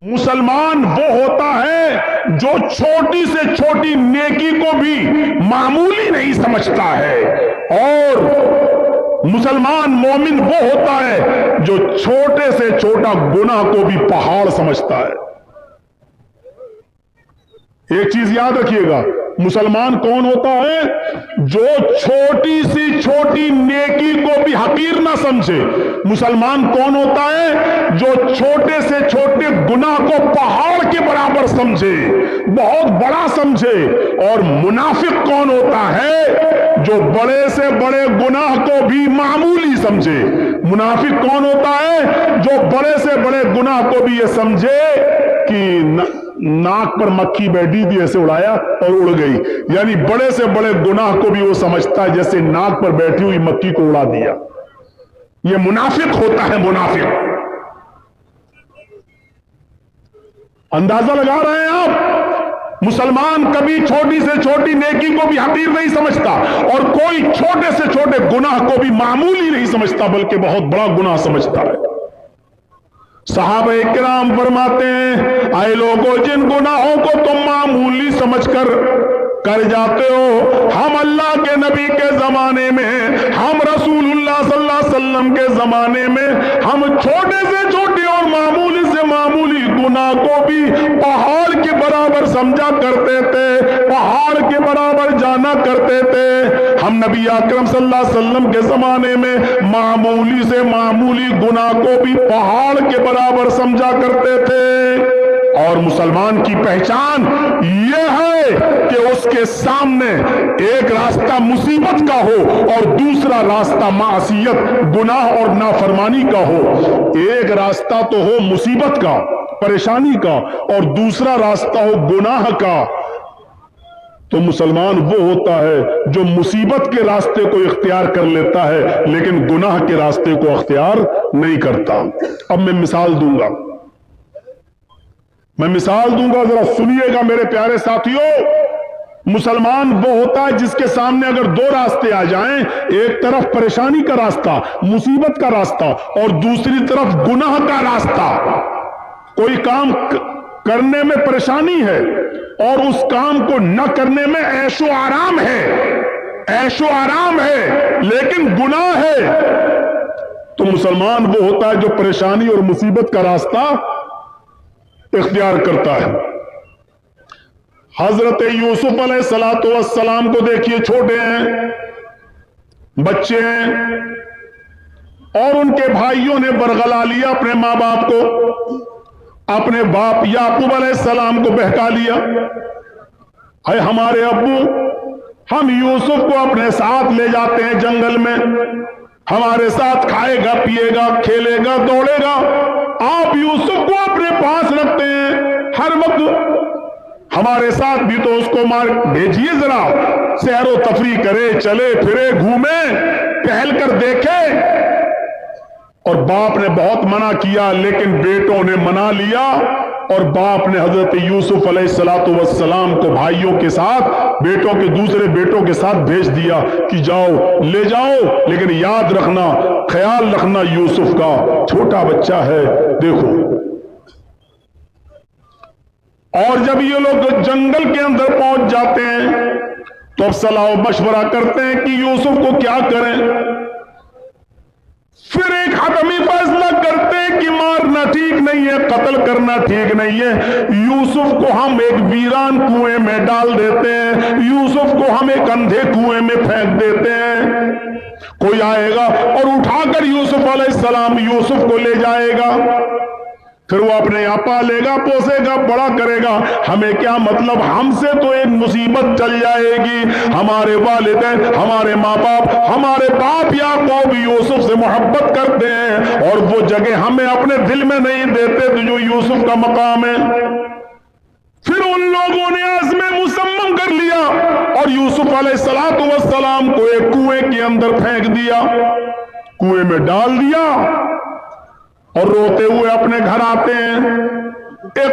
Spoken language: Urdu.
مسلمان وہ ہوتا ہے جو چھوٹی سے چھوٹی نیکی کو بھی معمولی نہیں سمجھتا ہے، اور مسلمان مومن وہ ہوتا ہے جو چھوٹے سے چھوٹا گناہ کو بھی پہاڑ سمجھتا ہے۔ ایک چیز یاد رکھیے گا، مسلمان کون ہوتا ہے؟ جو چھوٹی سی چھوٹی نیکی کو بھی حقیر نہ سمجھے۔ مسلمان کون ہوتا ہے؟ جو چھوٹے سے چھوٹے گناہ کو پہاڑ کے برابر سمجھے، بہت بڑا سمجھے۔ اور منافق کون ہوتا ہے؟ جو بڑے سے بڑے گناہ کو بھی معمولی سمجھے۔ منافق کون ہوتا ہے؟ جو بڑے سے بڑے گناہ کو بھی یہ سمجھے کہ ناک پر مکھی بیٹھی تھی، ایسے اڑایا اور اڑ گئی، یعنی بڑے سے بڑے گناہ کو بھی وہ سمجھتا ہے جیسے ناک پر بیٹھی ہوئی مکھی کو اڑا دیا۔ یہ منافق ہوتا ہے، منافق۔ اندازہ لگا رہے ہیں آپ؟ مسلمان کبھی چھوٹی سے چھوٹی نیکی کو بھی حقیر نہیں سمجھتا، اور کوئی چھوٹے سے چھوٹے گناہ کو بھی معمولی نہیں سمجھتا بلکہ بہت بڑا گناہ سمجھتا ہے۔ صحابہ کرام فرماتے ہیں، اے لوگوں جن گناہوں کو تم معمولی سمجھ کر جاتے ہو، ہم اللہ کے نبی کے زمانے میں، ہم رسول اللہ صلی اللہ علیہ وسلم کے زمانے میں، ہم چھوٹے سے چھوٹے اور معمولی سے معمولی گناہ کو بھی پہاڑ کے برابر سمجھا کرتے تھے، پہاڑ کے برابر جانا کرتے تھے۔ ہم نبی اکرم صلی اللہ علیہ وسلم کے زمانے میں معمولی سے معمولی گناہ کو بھی پہاڑ کے برابر سمجھا کرتے تھے۔ اور مسلمان کی پہچان یہ ہے کہ اس کے سامنے ایک راستہ مصیبت کا ہو اور دوسرا راستہ معصیت، گناہ اور نافرمانی کا ہو۔ ایک راستہ تو ہو مصیبت کا، پریشانی کا، اور دوسرا راستہ ہو گناہ کا۔ تو مسلمان وہ ہوتا ہے جو مصیبت کے راستے کو اختیار کر لیتا ہے لیکن گناہ کے راستے کو اختیار نہیں کرتا۔ اب میں مثال دوں گا، ذرا سنیے گا میرے پیارے ساتھیوں۔ مسلمان وہ ہوتا ہے جس کے سامنے اگر دو راستے آ جائیں، ایک طرف پریشانی کا راستہ، مصیبت کا راستہ، اور دوسری طرف گناہ کا راستہ۔ کوئی کام کرنے میں پریشانی ہے اور اس کام کو نہ کرنے میں عیش و آرام ہے، لیکن گناہ ہے، تو مسلمان وہ ہوتا ہے جو پریشانی اور مصیبت کا راستہ اختیار کرتا ہے۔ حضرت یوسف علیہ السلام کو دیکھیے، چھوٹے ہیں، بچے ہیں، اور ان کے بھائیوں نے برگلا لیا اپنے ماں باپ کو، اپنے باپ یعقوب علیہ السلام کو بہکا لیا، اے ہمارے ابو، ہم یوسف کو اپنے ساتھ لے جاتے ہیں جنگل میں، ہمارے ساتھ کھائے گا، پیے گا، کھیلے گا، دوڑے گا، آپ یوسف کو اپنے پاس رکھتے ہیں ہر وقت، ہمارے ساتھ بھی تو اس کو بھیجیے، ذرا سیر و تفریح کرے، چلے پھرے، گھومے، ٹہل کر دیکھے۔ اور باپ نے بہت منع کیا لیکن بیٹوں نے منا لیا، اور باپ نے حضرت یوسف علیہ السلام کو بھائیوں کے ساتھ، بیٹوں کے دوسرے بیٹوں کے ساتھ بھیج دیا کہ جاؤ، لے جاؤ، لیکن یاد رکھنا، خیال رکھنا یوسف کا، چھوٹا بچہ ہے، دیکھو۔ اور جب یہ لوگ جنگل کے اندر پہنچ جاتے ہیں تو اب صلاح و مشورہ کرتے ہیں کہ یوسف کو کیا کریں۔ پھر ایک حتمی فیصلہ کرتے ہیں کہ مارنا ٹھیک نہیں ہے، قتل کرنا ٹھیک نہیں ہے، یوسف کو ہم ایک ویران کنویں میں ڈال دیتے ہیں، یوسف کو ہم ایک اندھے کنویں میں پھینک دیتے ہیں، کوئی آئے گا اور اٹھا کر یوسف علیہ السلام یوسف کو لے جائے گا، پھر وہ اپنے یہاں پالے گا، پوسے گا، بڑا کرے گا، ہمیں کیا مطلب، ہم سے تو ایک مصیبت چل جائے گی، ہمارے والدین، ہمارے ماں باپ، ہمارے باپ یعقوب یوسف سے محبت کرتے ہیں اور وہ جگہ ہمیں اپنے دل میں نہیں دیتے تو جو یوسف کا مقام ہے۔ پھر ان لوگوں نے عزم مصمم کر لیا اور یوسف علیہ السلام کو ایک کنویں کے اندر پھینک دیا، کنویں میں ڈال دیا، اور روتے ہوئے اپنے گھر آتے ہیں۔ ایک